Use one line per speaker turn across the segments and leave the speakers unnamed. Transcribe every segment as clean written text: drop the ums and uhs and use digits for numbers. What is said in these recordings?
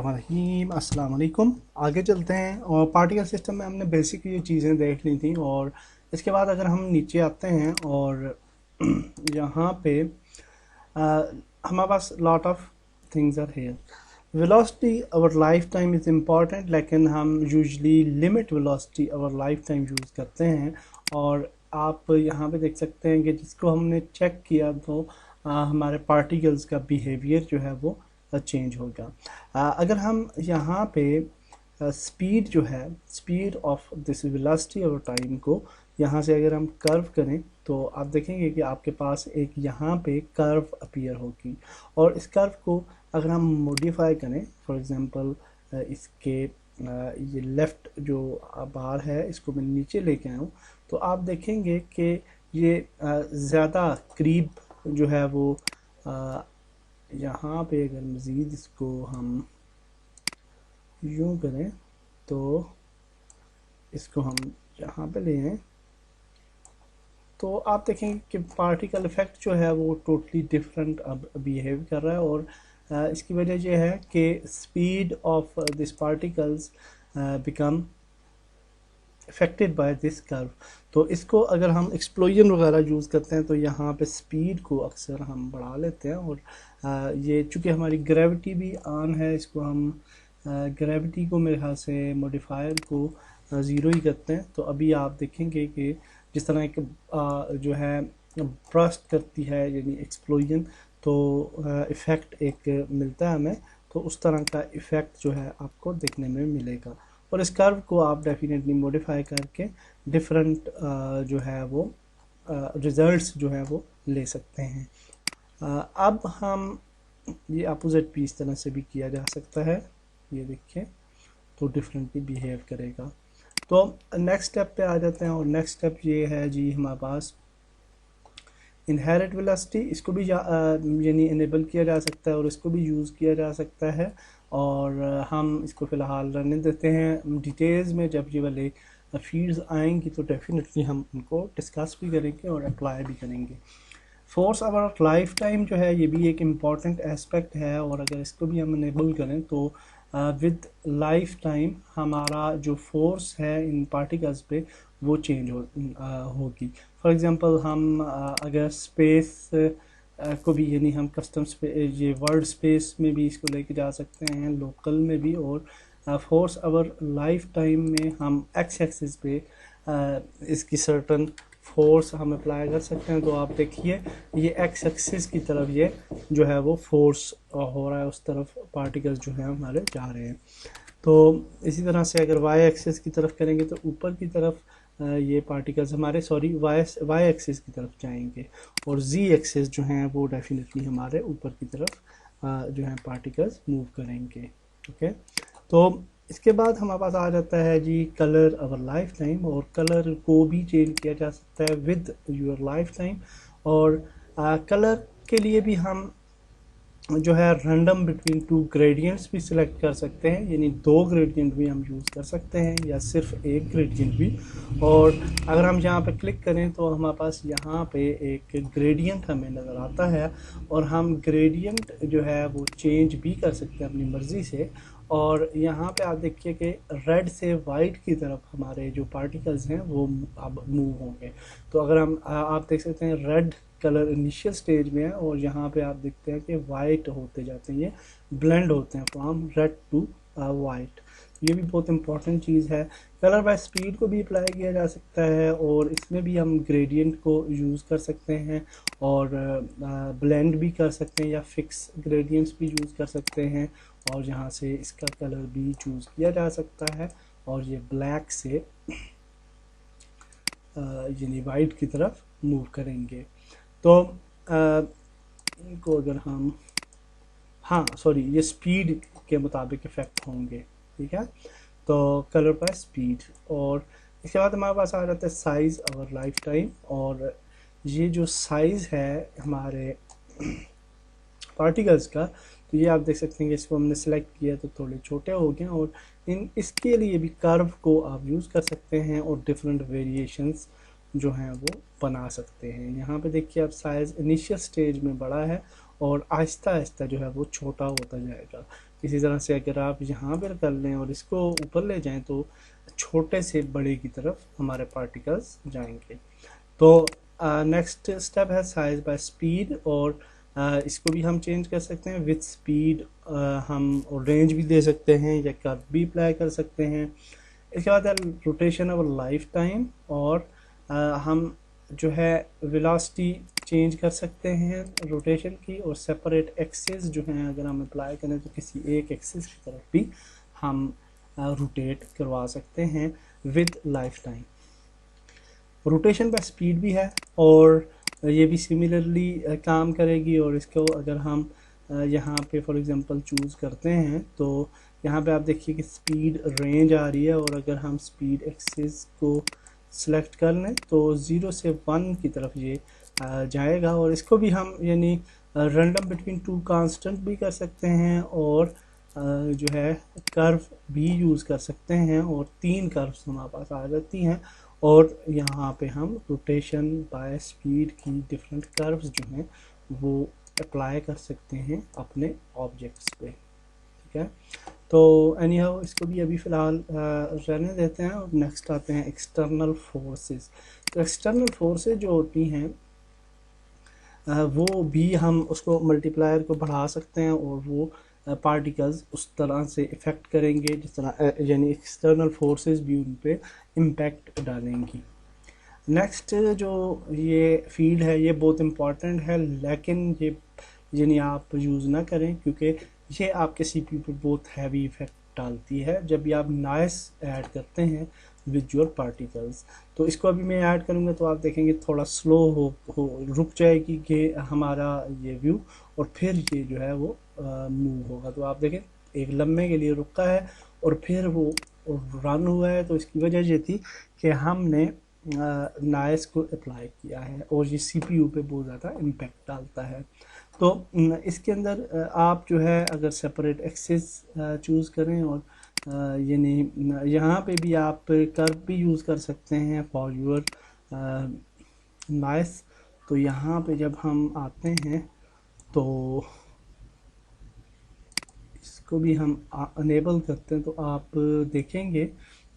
रहीम अस्सलाम वालेकुम। आगे चलते हैं और पार्टिकल सिस्टम में हमने बेसिक ये चीज़ें देख ली थी। और इसके बाद अगर हम नीचे आते हैं और यहाँ पे हमारे पास lot of things are here. Velocity our life time is important, लेकिन हम usually limit velocity our life time use करते हैं। और आप यहाँ पे देख सकते हैं कि जिसको हमने चेक किया तो हमारे पार्टिकल्स का बिहेवियर जो है वो चेंज होगा। अगर हम यहाँ पे स्पीड जो है, speed of this velocity of time को यहाँ से अगर हम कर्व करें तो आप देखेंगे कि आपके पास एक यहाँ पे कर्व अपीयर होगी। और इस कर्व को अगर हम मॉडिफाई करें, फॉर एग्जांपल इसके ये लेफ़्ट जो बार है इसको मैं नीचे लेके आऊँ तो आप देखेंगे कि ये ज़्यादा करीब जो है वो यहाँ पे अगर मज़ीद इसको हम यूँ करें तो इसको हम यहाँ पे ले आएँ तो आप देखेंगे कि पार्टिकल इफ़ेक्ट जो है वो टोटली डिफरेंट अब बिहेव कर रहा है। और इसकी वजह यह है कि speed of this particles become affected by this curve. तो इसको अगर हम एक्सप्लोजन वगैरह यूज़ करते हैं तो यहाँ पे स्पीड को अक्सर हम बढ़ा लेते हैं। और ये चूँकि हमारी ग्रेविटी भी ऑन है, इसको हम ग्रेविटी को मेरे ख्याल से मॉडिफायर को ज़ीरो ही करते हैं। तो अभी आप देखेंगे कि जिस तरह एक जो है ब्रस्ट करती है यानी एक्सप्लोजन, तो इफ़ेक्ट एक मिलता है हमें, तो उस तरह का इफ़ेक्ट जो है आपको देखने में मिलेगा। और इस कर्व को आप डेफिनेटली मॉडिफाई करके डिफरेंट जो है वो रिजल्ट्स जो है वो ले सकते हैं। अब हम ये अपोजिट भी इस तरह से भी किया जा सकता है, ये देखिए तो डिफरेंटली बिहेव करेगा। तो नेक्स्ट स्टेप पे आ जाते हैं और नेक्स्ट स्टेप ये है जी हमारे पास इनहेरेंट वेलोसिटी। इसको भी यानी इनेबल किया जा सकता है और इसको भी यूज़ किया जा सकता है। और हम इसको फ़िलहाल रहने देते हैं। डिटेल्स में जब ये वाले फील्ड्स आएंगी तो डेफिनेटली हम उनको डिस्कस भी करेंगे और अप्लाई भी करेंगे। फोर्स अवर लाइफ टाइम जो है ये भी एक इम्पॉर्टेंट एस्पेक्ट है। और अगर इसको भी हम इनेबल करें तो विद लाइफ टाइम हमारा जो फोर्स है इन पार्टिकल्स पे वो चेंज होगी। फॉर एग्ज़ाम्पल हम अगर स्पेस को भी यानी हम कस्टम ये वर्ल्ड स्पेस में भी इसको लेके जा सकते हैं, लोकल में भी। और फोर्स अवर लाइफ टाइम में हम एक्स एक्सिस पे इसकी सर्टन फोर्स हम अप्लाई कर सकते हैं। तो आप देखिए ये एक्स एक्सिस की तरफ ये जो है वो फोर्स हो रहा है, उस तरफ पार्टिकल्स जो हैं हमारे जा रहे हैं। तो इसी तरह से अगर वाई एक्सिस की तरफ करेंगे तो ऊपर की तरफ ये पार्टिकल्स हमारे वाई एक्सिस की तरफ जाएंगे। और जी एक्सिस जो हैं वो डेफिनेटली हमारे ऊपर की तरफ जो है पार्टिकल्स मूव करेंगे। ओके, तो इसके बाद हमारे पास आ जाता है जी कलर अवर लाइफ टाइम। और कलर को भी चेंज किया जा सकता है विद योर लाइफ टाइम। और कलर के लिए भी हम जो है रैंडम बिटवीन टू ग्रेडियंट्स भी सिलेक्ट कर सकते हैं, यानी दो ग्रेडियंट भी हम यूज़ कर सकते हैं या सिर्फ एक ग्रेडियंट भी। और अगर हम यहाँ पे क्लिक करें तो हमारे पास यहाँ पे एक ग्रेडियंट हमें नज़र आता है। और हम ग्रेडियंट जो है वो चेंज भी कर सकते हैं अपनी मर्ज़ी से। और यहाँ पे आप देखिए कि रेड से वाइट की तरफ हमारे जो पार्टिकल्स हैं वो अब मूव होंगे। तो अगर हम आप देख सकते हैं रेड कलर इनिशियल स्टेज में है और यहाँ पे आप देखते हैं कि वाइट होते जाते हैं, ये ब्लेंड होते हैं फ्रॉम रेड टू वाइट। ये भी बहुत इंपॉर्टेंट चीज़ है। कलर बाय स्पीड को भी अप्लाई किया जा सकता है और इसमें भी हम ग्रेडियंट को यूज़ कर सकते हैं और ब्लेंड भी कर सकते हैं या फिक्स ग्रेडियंट्स भी यूज़ कर सकते हैं। और यहाँ से इसका कलर भी चूज़ किया जा सकता है और ये ब्लैक से यानी वाइट की तरफ मूव करेंगे। तो इनको अगर हम ये स्पीड के मुताबिक इफ़ेक्ट होंगे, ठीक है। तो कलर बाय स्पीड। और इसके बाद हमारे पास आ जाता है साइज़ और लाइफ टाइम। और ये जो साइज़ है हमारे पार्टिकल्स का, तो ये आप देख सकते हैं कि इसको हमने सेलेक्ट किया तो थोड़े छोटे हो गए। और इसके लिए भी कर्व को आप यूज़ कर सकते हैं और डिफरेंट वेरिएशंस जो हैं वो बना सकते हैं। यहाँ पे देखिए आप साइज़ इनिशियल स्टेज में बड़ा है और आहिस्ता आहिस्ता जो है वो छोटा होता जाएगा। इसी तरह से अगर आप यहाँ पर कर लें और इसको ऊपर ले जाएं तो छोटे से बड़े की तरफ हमारे पार्टिकल्स जाएंगे। तो नेक्स्ट स्टेप है साइज बाय स्पीड, और इसको भी हम चेंज कर सकते हैं विथ स्पीड। हम रेंज भी दे सकते हैं या कर्व भी अप्लाई कर सकते हैं। इसके बाद है रोटेशन और लाइफ टाइम, और हम जो है वेलोसिटी चेंज कर सकते हैं रोटेशन की, और सेपरेट एक्सिस जो है अगर हम अप्लाई करें तो किसी एक एक्सिस की तरफ भी हम रोटेट करवा सकते हैं with life time. Rotation by speed भी है और ये भी सिमिलरली काम करेगी, और इसको अगर हम यहाँ पे फॉर एग्जांपल चूज़ करते हैं तो यहाँ पे आप देखिए कि स्पीड रेंज आ रही है, और अगर हम स्पीड एक्सिस को सिलेक्ट कर लें तो 0 से 1 की तरफ ये जाएगा। और इसको भी हम यानी रैंडम बिटवीन 2 कांस्टेंट भी कर सकते हैं, और जो है कर्व भी यूज़ कर सकते हैं, और 3 कर्व्स हमारे पास आ जाती हैं, और यहाँ पे हम रोटेशन बाय स्पीड की डिफरेंट कर्व्स जो हैं वो अप्लाई कर सकते हैं अपने ऑब्जेक्ट्स पे। ठीक है, तो एनी हाउ इसको भी अभी फ़िलहाल रहने देते हैं, और नेक्स्ट आते हैं एक्सटर्नल फोर्सेस। तो एक्सटर्नल फोर्सेस जो होती हैं वो भी हम उसको मल्टीप्लायर को बढ़ा सकते हैं, और वो पार्टिकल्स उस तरह से इफ़ेक्ट करेंगे जिस तरह यानी एक्सटर्नल फोर्सेस भी उन पे इम्पैक्ट डालेंगी। नेक्स्ट जो ये फील्ड है ये बहुत इम्पॉर्टेंट है, लेकिन ये यानी आप यूज़ ना करें क्योंकि ये आपके सीपीयू पे बहुत हैवी इफ़ेक्ट डालती है जब भी आप नॉइस ऐड करते हैं विद योर पार्टिकल्स। तो इसको अभी मैं ऐड करूँगा तो आप देखेंगे थोड़ा स्लो हो रुक जाएगी कि हमारा ये व्यू, और फिर ये जो है वो मूव होगा। तो आप देखें एक लम्हे के लिए रुका है और फिर वो रन हुआ है, तो इसकी वजह ये थी कि हमने नॉइस को अप्लाई किया है, और ये सीपीयू पे बहुत ज़्यादा इम्पैक्ट डालता है। तो इसके अंदर आप जो है अगर सेपरेट एक्सिस चूज़ करें, और यानी यहाँ पे भी आप कर्व भी यूज़ कर सकते हैं फॉर योर नॉइस। तो यहाँ पे जब हम आते हैं तो इसको भी हम अनेबल करते हैं, तो आप देखेंगे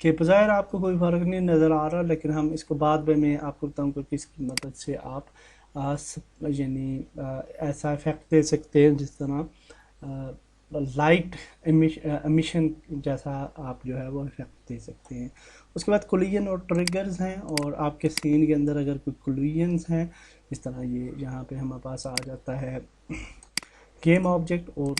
कि बज़ाहिर आपको कोई फ़र्क नहीं नज़र आ रहा, लेकिन हम इसको बाद में मैं आपको बताऊँ कि किसकी मदद से आप यानी ऐसा इफ़ेक्ट दे सकते हैं जिस तरह लाइट एमिशन जैसा आप जो है वो इफ़ेक्ट दे सकते हैं। उसके बाद कोलिजन और ट्रिगर्स हैं, और आपके सीन के अंदर अगर कोई कोलिजन्स हैं इस तरह ये यहाँ पे हमारे पास आ जाता है गेम ऑब्जेक्ट, और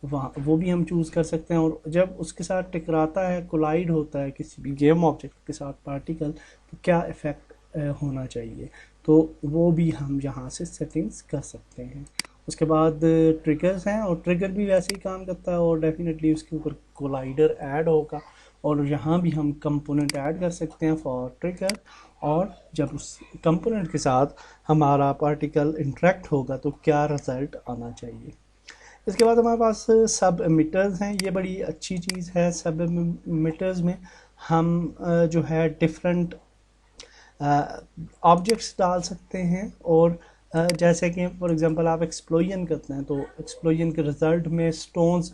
वहाँ वो भी हम चूज़ कर सकते हैं। और जब उसके साथ टकराता है कोलाइड होता है किसी भी गेम ऑब्जेक्ट के साथ पार्टिकल, तो क्या इफ़ेक्ट होना चाहिए, तो वो भी हम यहाँ से सेटिंग्स कर सकते हैं। उसके बाद ट्रिगर्स हैं, और ट्रिगर भी वैसे ही काम करता है, और डेफिनेटली उसके ऊपर कोलाइडर ऐड होगा, और यहाँ भी हम कंपोनेंट ऐड कर सकते हैं फॉर ट्रिगर, और जब उस कंपोनेंट के साथ हमारा पार्टिकल इंटरेक्ट होगा तो क्या रिज़ल्ट आना चाहिए। इसके बाद हमारे पास सब एमिटर्स हैं, ये बड़ी अच्छी चीज़ है। सब एमिटर्स में हम जो है डिफरेंट ऑब्जेक्ट्स डाल सकते हैं, और जैसे कि फॉर एग्जांपल आप एक्सप्लोजन करते हैं तो एक्सप्लोजन के रिज़ल्ट में स्टोन्स,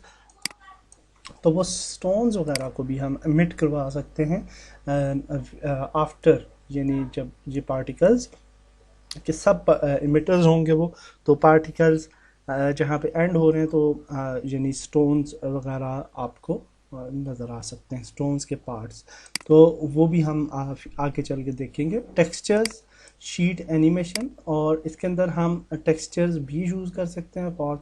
तो वो स्टोन्स वगैरह को भी हम एमिट करवा सकते हैं आफ्टर, यानी जब ये पार्टिकल्स के सब एमिटर्स होंगे वो, तो पार्टिकल्स जहाँ पे एंड हो रहे हैं तो यानी स्टोन्स वगैरह आपको नज़र आ सकते हैं, स्टोन्स के पार्ट्स, तो वो भी हम आगे चल के देखेंगे। टेक्सचर्स, शीट एनिमेशन, और इसके अंदर हम टेक्सचर्स भी यूज़ कर सकते हैं फॉर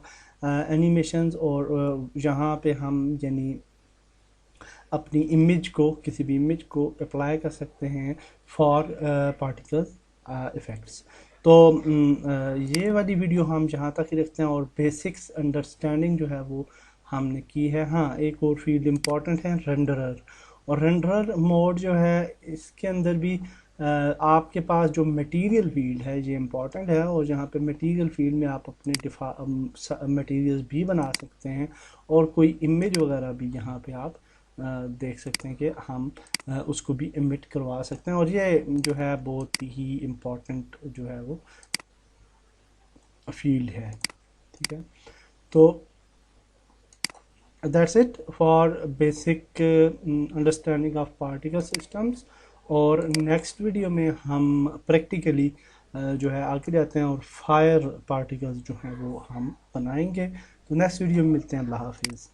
एनिमेशंस, और यहाँ पे हम यानी अपनी इमेज को किसी भी इमेज को अप्लाई कर सकते हैं फॉर पार्टिकल्स इफ़ेक्ट्स। तो ये वाली वीडियो हम जहाँ तक ही रखते हैं, और बेसिक्स अंडरस्टैंडिंग जो है वो हमने की है। हाँ, एक और फील्ड इम्पॉर्टेंट है रेंडरर, और रेंडरर मोड जो है इसके अंदर भी आपके पास जो मटेरियल फील्ड है ये इम्पॉर्टेंट है, और जहाँ पे मटेरियल फील्ड में आप अपने मटेरियल्स भी बना सकते हैं, और कोई इमेज वगैरह भी यहाँ पे आप देख सकते हैं कि हम उसको भी इमिट करवा सकते हैं, और ये जो है बहुत ही इम्पोर्टेंट जो है वो फील्ड है। ठीक है, तो that's it for basic understanding of particle systems. और नेक्स्ट वीडियो में हम प्रैक्टिकली जो है आगे जाते हैं और फायर पार्टिकल्स जो हैं वो हम बनाएंगे। तो नेक्स्ट वीडियो में मिलते हैं। अल्लाह हाफिज़।